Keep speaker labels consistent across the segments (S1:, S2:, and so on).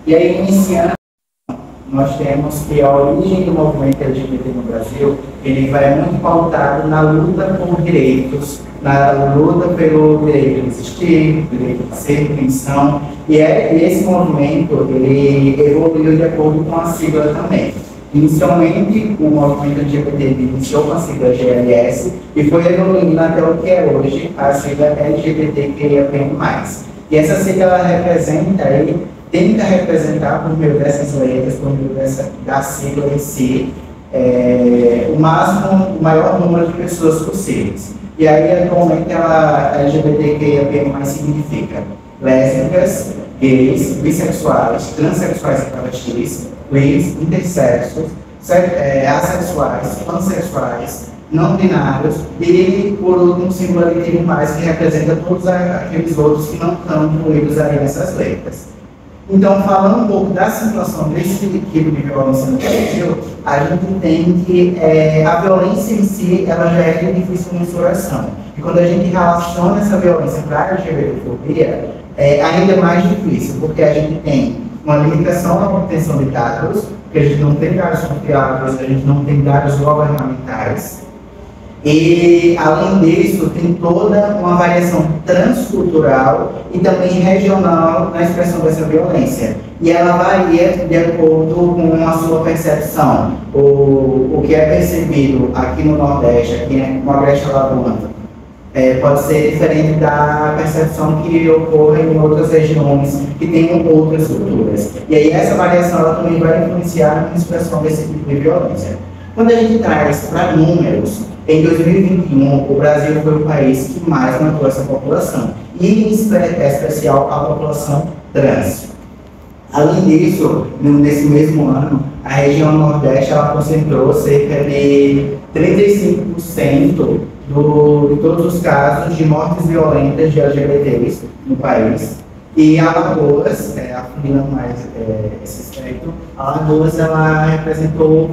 S1: E aí, iniciando, nós temos que a origem do movimento LGBT no Brasil, ele vai muito pautado na luta por direitos, na luta pelo direito de existir, direito de ser, quem são, e esse movimento, ele evoluiu de acordo com a sigla também. Inicialmente, o movimento LGBT iniciou com a sigla GLS e foi evoluindo até o que é hoje a sigla LGBTQIA+. E essa sigla ela representa, ele tenta representar por meio dessas letras, por meio da sigla em si, o maior número de pessoas possíveis. E aí, atualmente, a LGBTQIA+ significa lésbicas, gays, bissexuais, transexuais e travestis, gays, intersexos, assexuais, pansexuais, não binários e, por último, singulativo mais, que representa todos aqueles outros que não estão incluídos aí nessas letras. Então, falando um pouco da situação desse tipo de violência no Brasil, a gente entende que a violência em si, ela já é de difícil mensuração. E quando a gente relaciona essa violência para a LGBTfobia, ainda é mais difícil, porque a gente tem uma limitação na obtenção de dados, porque a gente não tem dados confiáveis, a gente não tem dados governamentais. E, além disso, tem toda uma variação transcultural e também regional na expressão dessa violência. E ela varia de acordo com a sua percepção. O que é percebido aqui no Nordeste, aqui no Agreste Alagoano, pode ser diferente da percepção que ocorre em outras regiões que tenham outras culturas. E aí essa variação ela também vai influenciar na expressão desse tipo de violência. Quando a gente traz para números, em 2021, o Brasil foi o país que mais matou essa população, e em especial a população trans. Além disso, nesse mesmo ano, a região Nordeste ela concentrou cerca de 35% de todos os casos de mortes violentas de LGBTs no país. E Alagoas, afunindo mais esse aspecto, Alagoas ela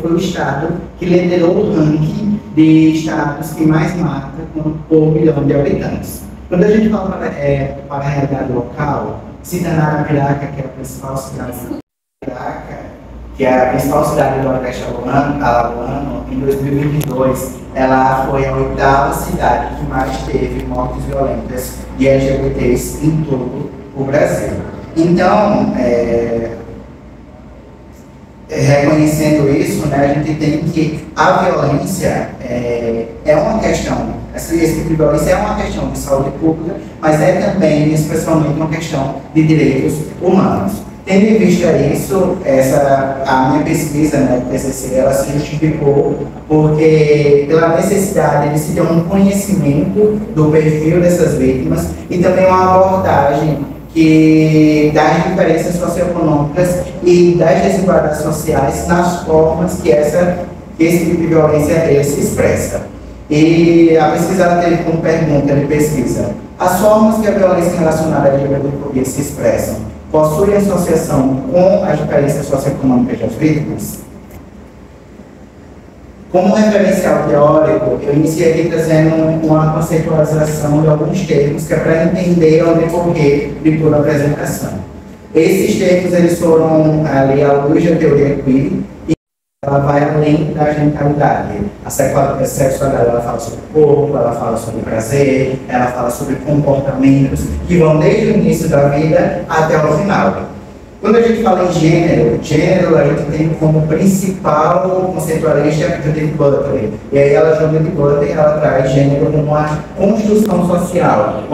S1: foi o estado que liderou o ranking de estados que mais mata por milhão de habitantes. Quando a gente fala para a realidade local, citando Arapiraca, que é a principal cidade que é a principal cidade do Agreste Alagoano, em 2022, ela foi a 8ª cidade que mais teve mortes violentas de LGBTs em todo o Brasil. Então, reconhecendo isso, né, a gente tem que a violência é uma questão, esse tipo de violência é uma questão de saúde pública, mas é também, especialmente, uma questão de direitos humanos. Tendo em vista isso, a minha pesquisa, né, do TCC, ela se justificou porque pela necessidade de se ter um conhecimento do perfil dessas vítimas e também uma abordagem das diferenças socioeconômicas e das desigualdades sociais nas formas que esse tipo de violência se expressa. E a pesquisa teve como pergunta de pesquisa: as formas que a violência relacionada à LGBTfobia se expressam possuem associação com as diferenças socioeconômicas das vítimas? Como referencial teórico, eu iniciei aqui trazendo uma conceitualização de alguns termos que é para entender o decorrer de toda a apresentação. Esses termos eles foram ali à luz da teoria queer e ela vai além da genitalidade. A sexualidade ela fala sobre o corpo, ela fala sobre prazer, ela fala sobre comportamentos que vão desde o início da vida até o final. Quando a gente fala em gênero a gente tem como principal conceitualista Judith Butler. E aí Judith Butler ela traz gênero como uma construção social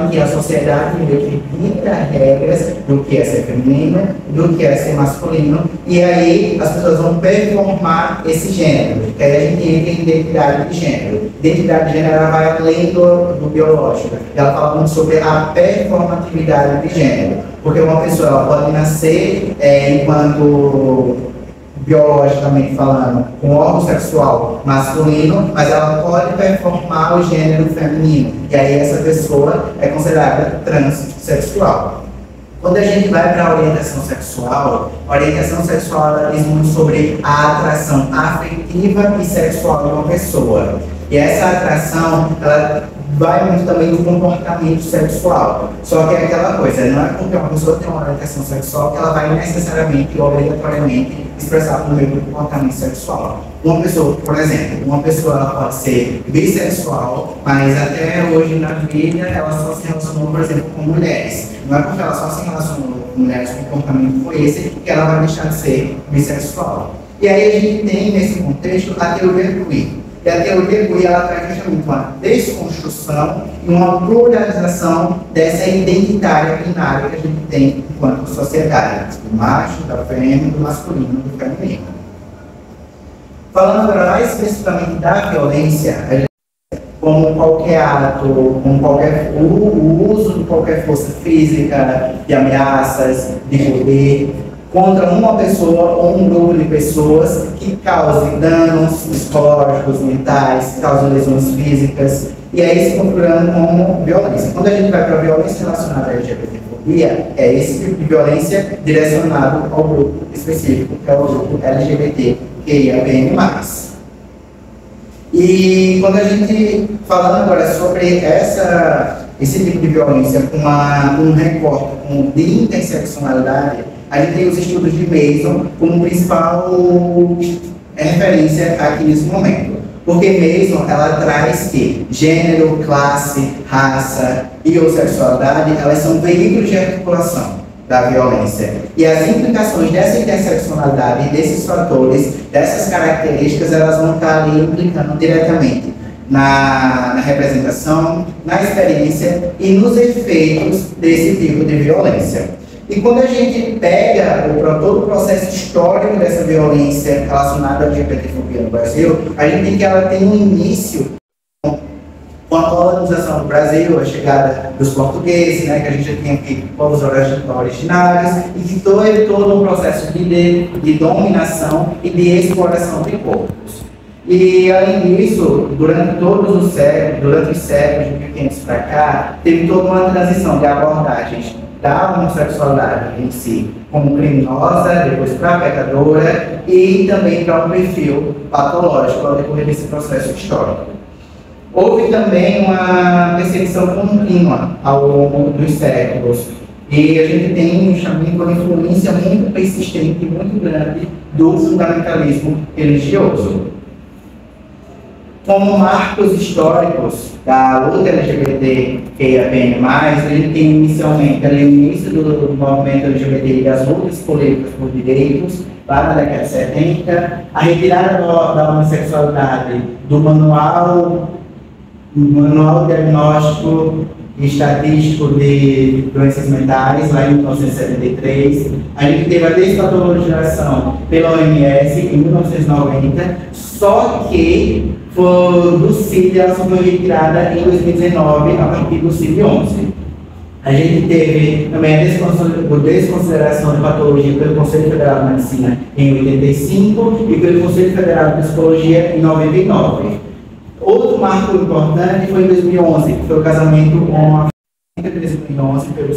S1: em que a sociedade meio que dita regras do que é ser feminino, do que é ser masculino, e aí as pessoas vão performar esse gênero. E aí a gente entra em identidade de gênero. Identidade de gênero ela vai além do biológico. Ela fala muito sobre a performatividade de gênero. Porque uma pessoa ela pode nascer enquanto biologicamente falando, com órgão sexual masculino, mas ela pode performar o gênero feminino. E aí essa pessoa é considerada transexual. Quando a gente vai para a orientação sexual ela diz muito sobre a atração afetiva e sexual de uma pessoa. E essa atração, ela vai muito também do comportamento sexual. Só que é aquela coisa, não é porque uma pessoa tem uma orientação sexual que ela vai necessariamente, obrigatoriamente, expressar por meio do comportamento sexual. Uma pessoa, por exemplo, uma pessoa ela pode ser bissexual, mas até hoje na vida ela só se relacionou, por exemplo, com mulheres. Não é porque ela só se relacionou com mulheres, o comportamento foi esse, que ela vai deixar de ser bissexual. E aí a gente tem, nesse contexto, a teoria queer. E a teoria queer, ela traz justamente uma desconstrução e uma pluralização dessa identitária binária que a gente tem enquanto sociedade, do macho, da fêmea, do masculino e do feminino. Falando agora mais especificamente da violência, como qualquer ato, como o uso de qualquer força física, de ameaças, de poder, contra uma pessoa ou um grupo de pessoas que causem danos psicológicos, mentais, causam lesões físicas, e aí se configurando como violência. Quando a gente vai para a violência relacionada à LGBTfobia, é esse tipo de violência direcionado ao grupo específico, que é o grupo LGBTQIAPN+. E quando a gente, falando agora sobre esse tipo de violência com um recorte de interseccionalidade, a gente tem os estudos de Mason como principal referência aqui nesse momento. Porque Mason, ela traz que gênero, classe, raça e ou sexualidade, elas são veículos de articulação da violência. E as implicações dessa interseccionalidade, desses fatores, dessas características, elas vão estar ali implicando diretamente na representação, na experiência e nos efeitos desse tipo de violência. E quando a gente pega todo o processo histórico dessa violência relacionada à LGBTfobia no Brasil, a gente tem que ela tem um início com a colonização do Brasil, a chegada dos portugueses, né, que a gente já tinha aqui povos originários, e que teve todo um processo de dominação e de exploração de corpos. E, além disso, durante os séculos de 1500 para cá, teve toda uma transição de abordagens da homossexualidade em si como criminosa, depois para pecadora e também para um perfil patológico ao decorrer desse processo histórico. Houve também uma perseguição contínua ao longo dos séculos e a gente tem uma influência muito persistente e muito grande do fundamentalismo religioso. Como marcos históricos da luta LGBTQIAPN+, a gente tem inicialmente ali o início do movimento LGBT e das lutas políticas por direitos, lá na década de 70, a retirada da homossexualidade do manual diagnóstico e estatístico de doenças mentais, lá em 1973. A gente teve a despatologização pela OMS em 1990, só que do CID ela só foi retirada em 2019 a partir do CID-11. A gente teve também a desconsideração de patologia pelo Conselho Federal de Medicina em 85 e pelo Conselho Federal de Psicologia em 99. Outro marco importante foi em 2011, que foi o casamento com a em 2011 pelo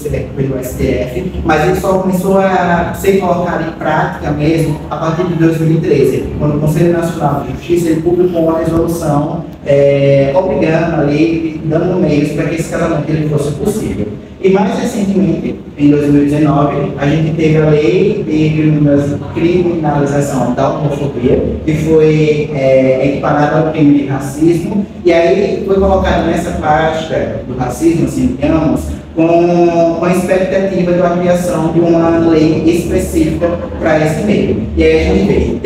S1: STF, mas ele só começou a ser colocado em prática mesmo a partir de 2013, quando o Conselho Nacional de Justiça ele publicou uma resolução obrigando ali, dando meios para que esse casamento ele fosse possível. E mais recentemente, em 2019, a gente teve a lei de criminalização da homofobia, que foi equiparada ao crime de racismo, e aí foi colocado nessa pasta do racismo, assim, digamos, com a expectativa da criação de uma lei específica para esse meio. E aí a gente vê,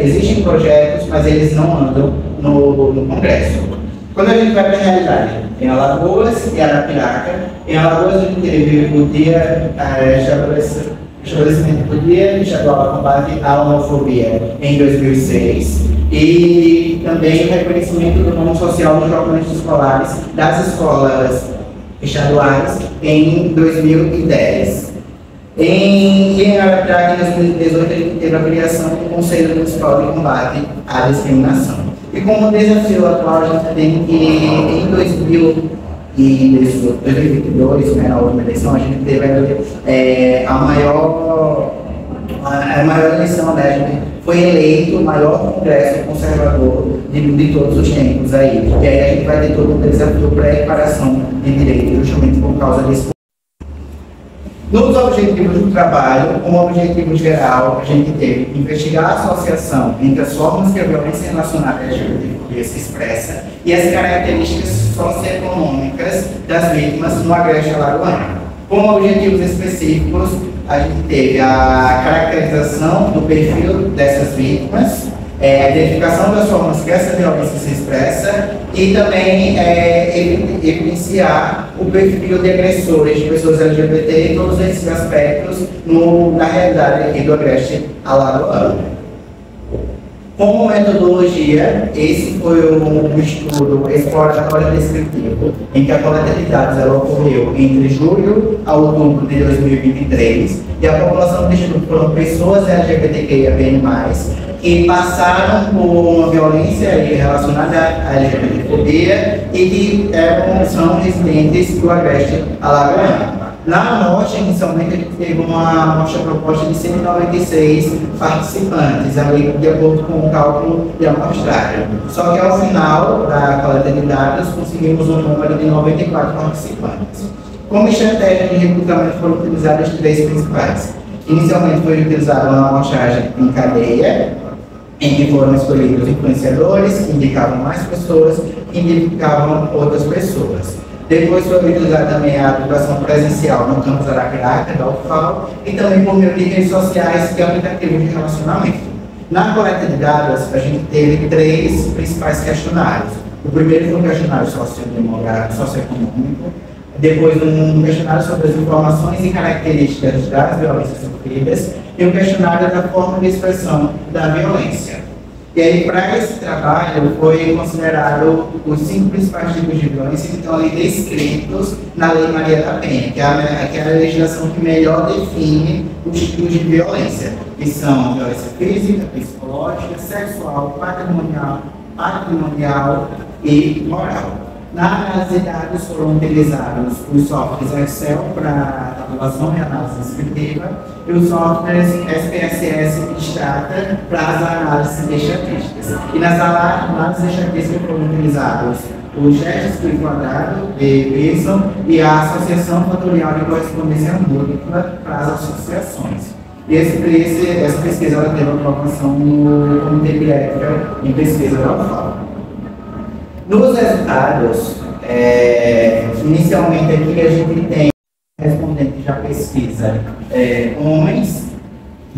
S1: existem projetos, mas eles não andam no Congresso. Quando a gente vai para a realidade, em Alagoas e Arapiraca, em Alagoas a gente teve o dia estabelecimento do Dia Estadual de Combate à Homofobia em 2006 e também o reconhecimento do nome social dos documentos escolares das escolas estaduais em 2010. Em Arapiraca, em 2018, a gente teve a criação do Conselho Municipal de Combate à Discriminação. E como desafio atual, a gente tem que em 2022, né, na última eleição, a gente teve a maior eleição, né, a gente foi eleito o maior congresso conservador de todos os tempos aí. E aí a gente vai ter todo um desafio para a equiparação de direito, justamente por causa desse. Nos objetivos do trabalho, como objetivo geral, a gente teve investigar a associação entre as formas que a violência relacionada à LGBTfobia se expressa e as características socioeconômicas das vítimas no Agreste Alagoano. Como objetivos específicos, a gente teve a caracterização do perfil dessas vítimas, a identificação das formas que essa violência se expressa e também evidenciar o perfil de agressores de pessoas LGBT e todos esses aspectos na realidade aqui do Agreste Alagoano. Como metodologia, esse foi um estudo exploratório descritivo, em que a coleta de dados ela ocorreu entre julho a outubro de 2023, e a população do estudo foram pessoas LGBTQIA+, que passaram por uma violência relacionada à LGBTfobia e que são residentes do Agreste Alagoano. Na amostra, inicialmente, a gente teve uma amostra proposta de 196 participantes, ali, de acordo com o cálculo de amostragem. Só que ao final da coleta de dados, conseguimos um número de 94 participantes. Como estratégia de recrutamento foram utilizadas 3 principais. Inicialmente foi utilizada uma amostragem em cadeia, em que foram escolhidos influenciadores, que indicavam mais pessoas, que indicavam outras pessoas. Depois foi utilizada também a educação presencial no campus Arapiraca, da UFAL, e também por meio de redes sociais e aplicativos de relacionamento. Na coleta de dados, a gente teve 3 principais questionários. O primeiro foi um questionário socioeconômico, depois um questionário sobre as informações e características das violências sofridas e um questionário da forma de expressão da violência. E aí, para esse trabalho, foi considerado os 5 principais tipos de violência que estão ali descritos na Lei Maria da Penha, que é a legislação que melhor define os tipos de violência, que são violência física, psicológica, sexual, patrimonial e moral. Na análise de dados foram utilizados os softwares Excel para tabulação e análise descritiva e os softwares SPSS e Stata para as análises estatísticas. E nas análises estatísticas foram utilizados os gestos do quadrado de Pearson e a associação fatorial de correspondência múltipla para as associações. E essa pesquisa ela teve aprovação no Comitê de Ética em Pesquisa da UFAL. Nos resultados, inicialmente aqui a gente tem respondente da pesquisa, homens,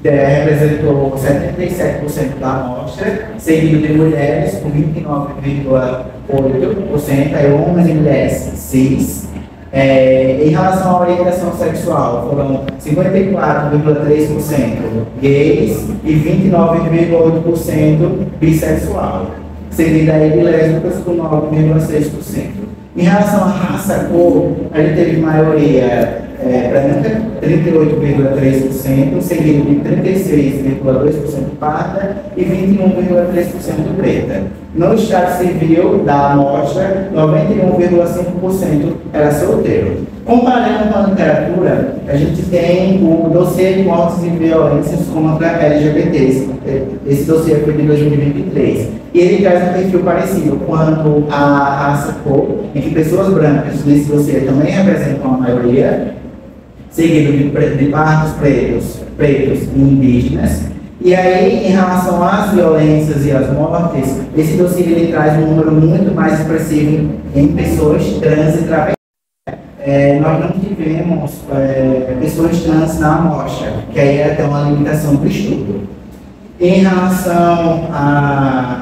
S1: representou 77% da amostra, seguido de mulheres com 29,8%, aí homens e mulheres cis. Em relação à orientação sexual, foram 54,3% gays e 29,8% bissexual, seguida aí de lésbicas com 9,6%. Em relação à raça, cor, a gente teve maioria branca, 38,3%, seguido de 36,2% parda e 21,3% preta. No estado civil da amostra, 91,5% era solteiro. Comparando com a literatura, a gente tem o dossiê de mortes e violências contra LGBTs. Esse dossiê foi de 2023. E ele traz um perfil parecido quanto à raça cor, em que pessoas brancas nesse dossiê também representam a maioria, seguido de pardos pretos e indígenas. E aí, em relação às violências e às mortes, esse dossiê ele traz um número muito mais expressivo em pessoas trans e travestis. Nós não tivemos pessoas trans na amostra, que aí é até uma limitação do estudo. Em relação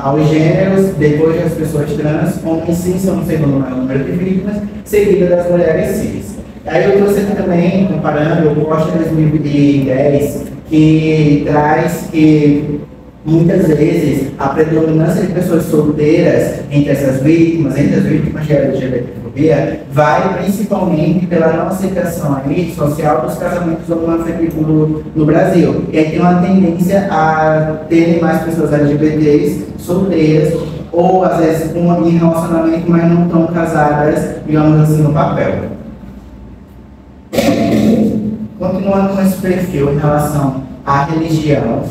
S1: aos gêneros, depois das pessoas trans, homens cis são o segundo maior número de vítimas, seguido das mulheres cis. Aí eu trouxe aqui também, comparando, o Costa 2010, que traz que muitas vezes a predominância de pessoas solteiras entre essas vítimas, entre as vítimas de LGBTfobia, vai principalmente pela não aceitação social dos casamentos homoafetivos no Brasil. E aí tem uma tendência a terem mais pessoas LGBTs solteiras, ou às vezes em relacionamento, mas não tão casadas, digamos assim, no papel. Continuando com esse perfil em relação à religião,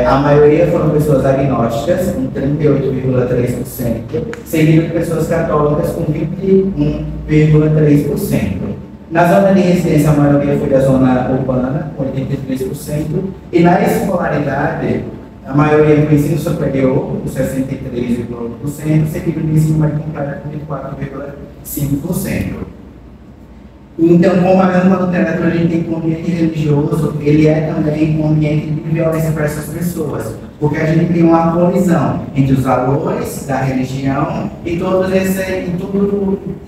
S1: A maioria foram pessoas agnósticas, com 38,3%, seguido de pessoas católicas, com 21,3%. Na zona de residência, a maioria foi da zona urbana, com 83%, e na escolaridade, a maioria do ensino superior, com 63,8%, seguido do ensino médio completo, com 24,5%. Então, comparando com a literatura, a gente tem que o ambiente religioso, ele é também um ambiente de violência para essas pessoas, porque a gente tem uma colisão entre os valores da religião e todos esse,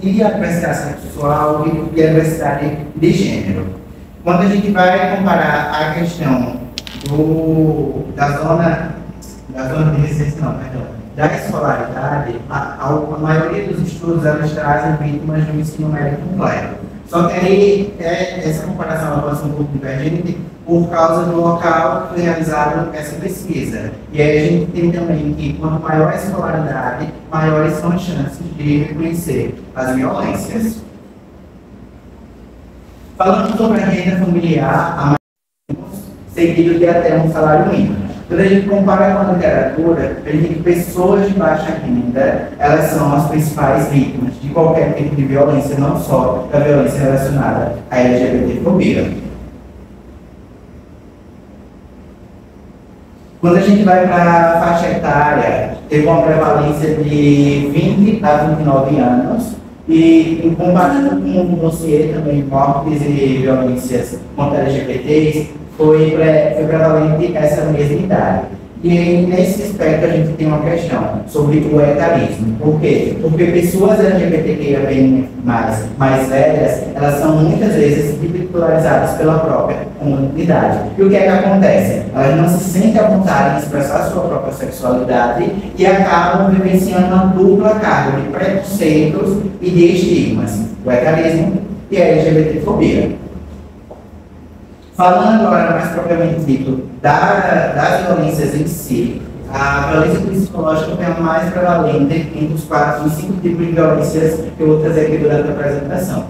S1: e a diversidade sexual e a diversidade de gênero. Quando a gente vai comparar a questão da zona de residência, da escolaridade, a maioria dos estudos elas trazem vítimas do ensino médio completo. Só que aí essa comparação pode ser um pouco divergente por causa do local que foi realizada essa pesquisa. E aí a gente tem também que quanto maior a escolaridade, maiores são as chances de reconhecer as violências. Falando sobre a renda familiar, a seguido de até um salário mínimo. Quando a gente compara com a literatura, a gente tem que pessoas de baixa renda, elas são as principais vítimas de qualquer tipo de violência, não só da violência relacionada à LGBTfobia. Quando a gente vai para a faixa etária, teve uma prevalência de 20 a 29 anos, e em comparação com o dossiê também, mortes e violências contra LGBTs, foi prevalente essa mesma idade. E aí, nesse aspecto, a gente tem uma questão sobre o etarismo. Por quê? Porque pessoas LGBTQIA+, mais velhas, elas são muitas vezes ridicularizadas pela própria comunidade. E o que é que acontece? Elas não se sentem à vontade em expressar a sua própria sexualidade e acabam vivenciando uma dupla carga de preconceitos e de estigmas. O etarismo e a LGBTfobia. Falando agora mais propriamente dito das violências em si, a violência psicológica foi a mais prevalente entre os 4 e 5 tipos de violências que eu vou trazer aqui durante a apresentação.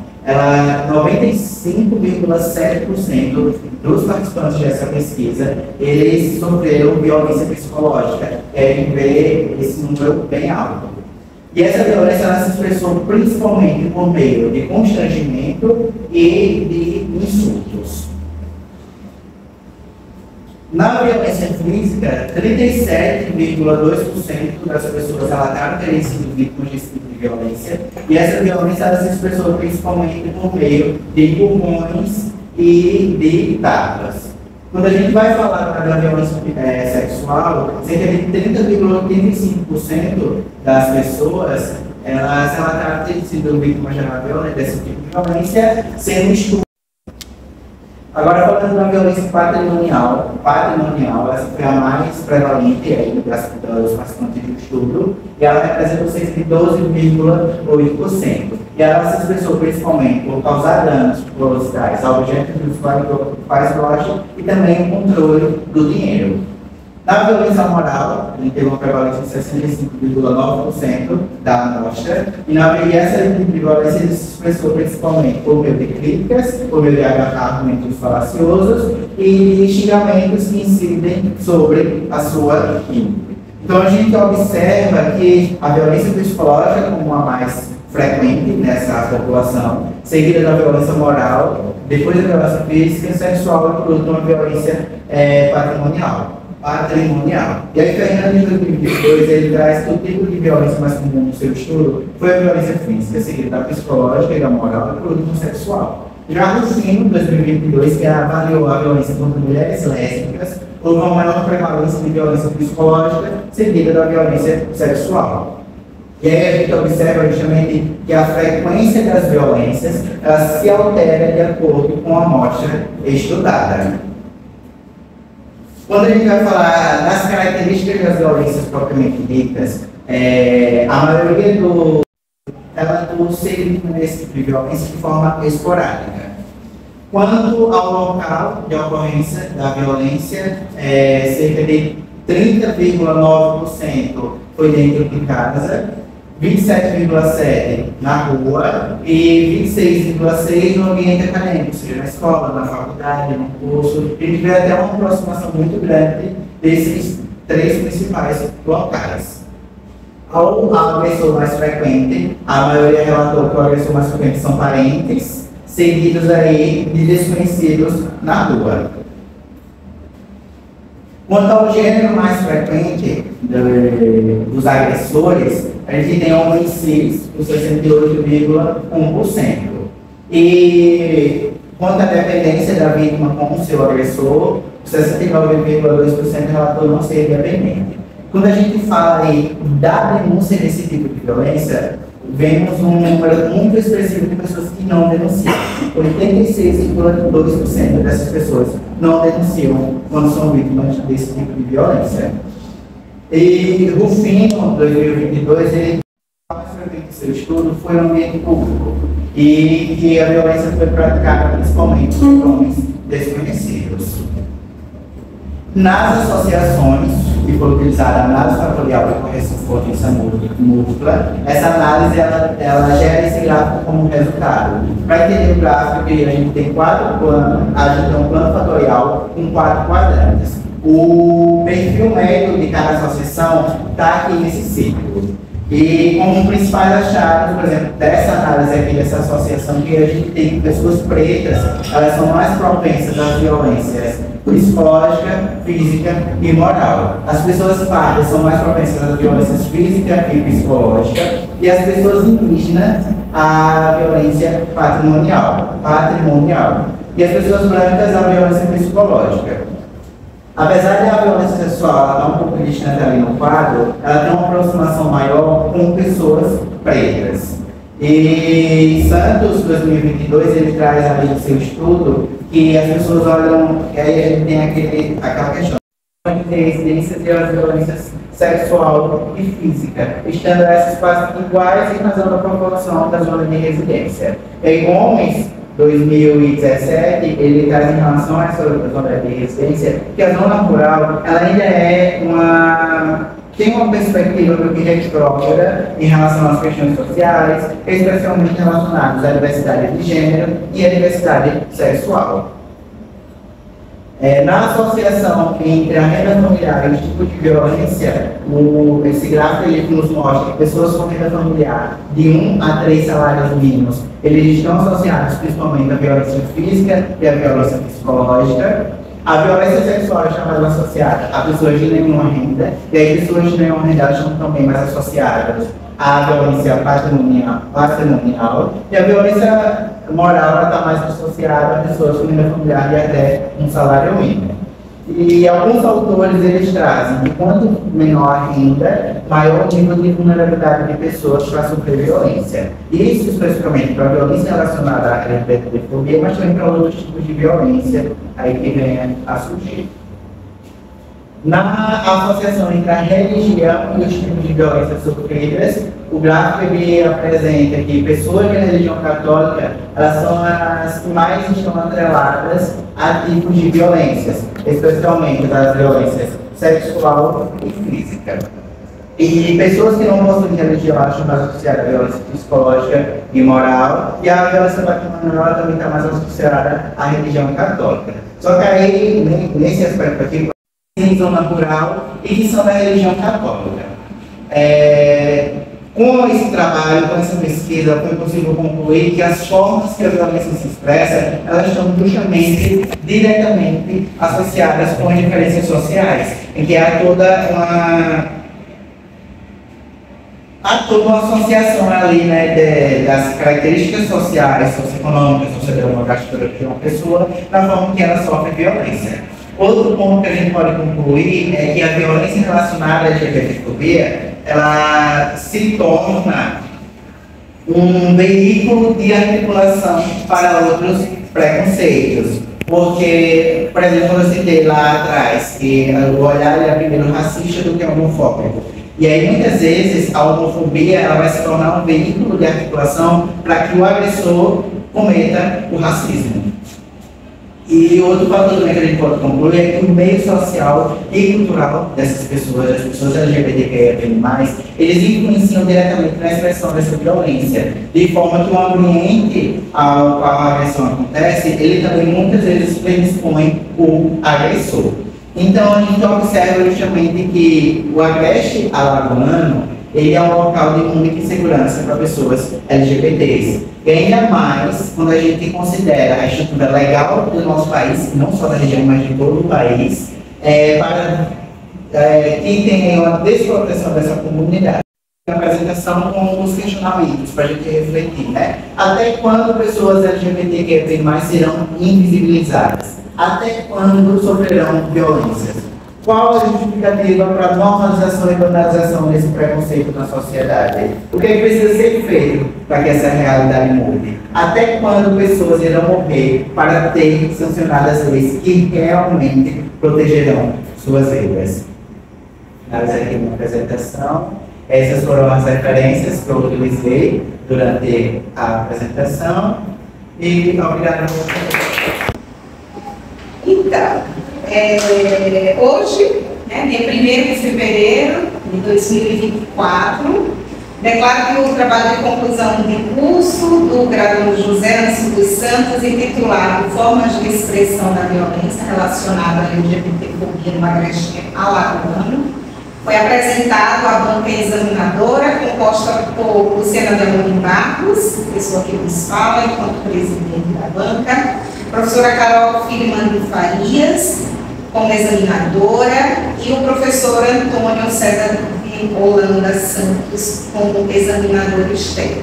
S1: 95,7% dos participantes dessa pesquisa, eles sofreram violência psicológica. A gente vê esse número bem alto. E essa violência ela se expressou principalmente por meio de constrangimento e de insultos. Na violência física, 37,2% das pessoas relataram terem sido vítimas desse tipo de violência, e essa violência ela se expressou principalmente por meio de empurrões e de tapas. Quando a gente vai falar da violência sexual, cerca de 30,85% das pessoas elas relataram terem sido vítimas desse tipo de violência, sendo estupro. Agora, falando da violência patrimonial, essa foi a mais prevalente aí dos participantes do estudo, e ela representou cerca de 12,8%. E ela se expressou principalmente por causar danos colaterais a objetos dos quais gostam e também o controle do dinheiro. Na violência moral, a gente teve uma prevalência de 65,9% da amostra, e essa tipo de violência se expressou principalmente por meio de críticas, por meio de argumentos falaciosos e de xingamentos que incidem sobre a sua índole. Então a gente observa que a violência psicológica como a mais frequente nessa população, seguida da violência moral, depois da violência física, sexual e por último a violência patrimonial. E aí, Fernando, em 2022, ele traz que o tipo de violência mais comum no seu estudo foi a violência física, seguida da psicológica e da moral e por último sexual. Já Rufino, em 2022, que avaliou a violência contra mulheres lésbicas, houve uma maior prevalência de violência psicológica, seguida da violência sexual. E aí a gente observa justamente que a frequência das violências ela se altera de acordo com a amostra estudada. Quando a gente vai falar das características das violências propriamente ditas, a maioria ela segue esse tipo de violência de forma esporádica. Quanto ao local de ocorrência da violência, cerca de 30,9% foi dentro de casa, 27,7% na rua e 26,6% no ambiente acadêmico, ou seja, na escola, na faculdade, no curso. A gente vê até uma aproximação muito grande desses três principais locais. O agressor mais frequente, a maioria relatou que o agressor mais frequente são parentes, seguidos aí de desconhecidos na rua. Quanto ao gênero mais frequente dos agressores, a gente tem homens cis, com 68,1%. E quanto à dependência da vítima com o seu agressor, 69,2% relatou não ser dependente. Quando a gente fala aí da denúncia desse tipo de violência, vemos um número muito expressivo de pessoas que não denunciam. 86,2% dessas pessoas não denunciam quando são vítimas desse tipo de violência. E Rufino, 2022, ele seu estudo foi no ambiente público e que a violência foi praticada principalmente por homens desconhecidos. Nas associações, que foi utilizada a análise fatorial de correção por potência múltipla, essa análise ela gera esse gráfico como resultado. Para entender o gráfico, a gente tem 4 planos, a gente tem um plano fatorial com 4 quadrantes. O perfil médio de cada associação está aqui nesse círculo. E como principais achados, por exemplo, dessa análise aqui, dessa associação, que a gente tem pessoas pretas, elas são mais propensas às violências psicológica, física e moral. As pessoas pardas são mais propensas às violências física e psicológica, e as pessoas indígenas à violência patrimonial. E as pessoas brancas à violência psicológica. Apesar de a violência sexual estar um pouco distante ali no quadro, ela tem uma aproximação maior com pessoas pretas. E Santos, 2022, ele traz ali no seu estudo que as pessoas olham, e aí a gente tem aquela questão de residências e as violências sexual e física, estando essas quase iguais em razão da proporção da zona de residência. Em homens, 2017, ele traz em relação a essa zona de residência que a zona rural ela ainda tem uma perspectiva do que retrógrada em relação às questões sociais, especialmente relacionadas à diversidade de gênero e à diversidade sexual. Na associação entre a renda familiar e os tipos de violência, esse gráfico ele nos mostra que pessoas com renda familiar de 1 a 3 salários mínimos, eles estão associados principalmente à violência física e à violência psicológica. A violência sexual está mais associada a pessoas de nenhuma renda, e aí pessoas de nenhuma renda estão também mais associadas à violência patrimonial, e a violência moral está mais associada a pessoas com renda familiar de até um salário mínimo. E alguns autores eles trazem que quanto menor a renda, maior o nível de vulnerabilidade de pessoas para sofrer violência. Isso especificamente para a violência relacionada à LGBTfobia, mas também para outros tipos de violência aí que venha a surgir. Na associação entre a religião e os tipos de violência sofridas, o gráfico ele apresenta que pessoas de religião católica elas são as que mais estão atreladas a tipos de violências, especialmente das violências sexual e física. E pessoas que não possuem religião estão mais associadas à violência psicológica e moral, e a violência patrimonial também está mais associada à religião católica. Só que aí, nesse aspecto aqui, em zona rural e que são da religião católica. Com esse trabalho, com essa pesquisa, foi possível concluir que as formas que a violência se expressa, elas estão justamente, diretamente associadas com as diferenças sociais, em que há toda uma associação ali, né, das características sociais, socioeconômicas, sociodemográficas de uma pessoa, na forma que ela sofre violência. Outro ponto que a gente pode concluir é que a violência relacionada à LGBTfobia, ela se torna um veículo de articulação para outros preconceitos. Porque, por exemplo, quando eu citei lá atrás que o olhar é primeiro racista do que homofóbico. E aí, muitas vezes, a homofobia ela vai se tornar um veículo de articulação para que o agressor cometa o racismo. E outro fator também que a gente pode concluir é que o meio social e cultural dessas pessoas, das pessoas LGBTQIA+, eles influenciam diretamente na expressão dessa violência, de forma que o ambiente ao qual a agressão acontece, ele também muitas vezes predispõe o agressor. Então a gente observa justamente que o Agreste Alagoano ele é um local de muita insegurança para pessoas LGBTs. E ainda mais quando a gente considera a estrutura legal do nosso país, não só da região, mas de todo o país, que tem uma desproteção dessa comunidade. A apresentação com os questionamentos para a gente refletir, né? Até quando pessoas LGBTQIA+ serão invisibilizadas? Até quando sofrerão violências? Qual a justificativa para a normalização e banalização desse preconceito na sociedade? O que é que precisa ser feito para que essa realidade mude? Até quando pessoas irão morrer para ter sancionadas leis que realmente protegerão suas vidas? Finalizei aqui uma apresentação. Essas foram as referências que eu utilizei durante a apresentação. E obrigado por você.
S2: Então, hoje, dia 1º de fevereiro de 2024, declaro que o trabalho de conclusão de curso do graduando José Ancio dos Santos, intitulado Formas de Expressão da Violência Relacionada à LGBTfobia no Agreste Alagoano, foi apresentado à banca examinadora, composta por Luciana Delmoni Marcos, pessoa que nos fala enquanto presidente da banca, professora Carol Filman de Farias, como examinadora, e o professor Antônio César de Holanda Santos, como examinador externo,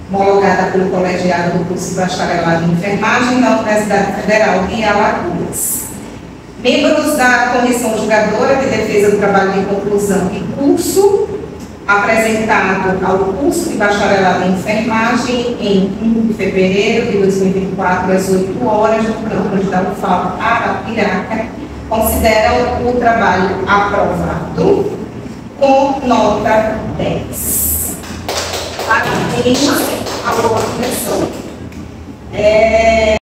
S2: homologada pelo colegiado do curso de bacharelado em enfermagem da Universidade Federal de Alagoas. Membros da Comissão Julgadora de Defesa do Trabalho de Conclusão de curso, apresentado ao curso de bacharelado em enfermagem em 1 de fevereiro de 2024, às 8 horas, no campus da UFAL Arapiraca, consideram o trabalho aprovado com nota 10. Parabéns à professora.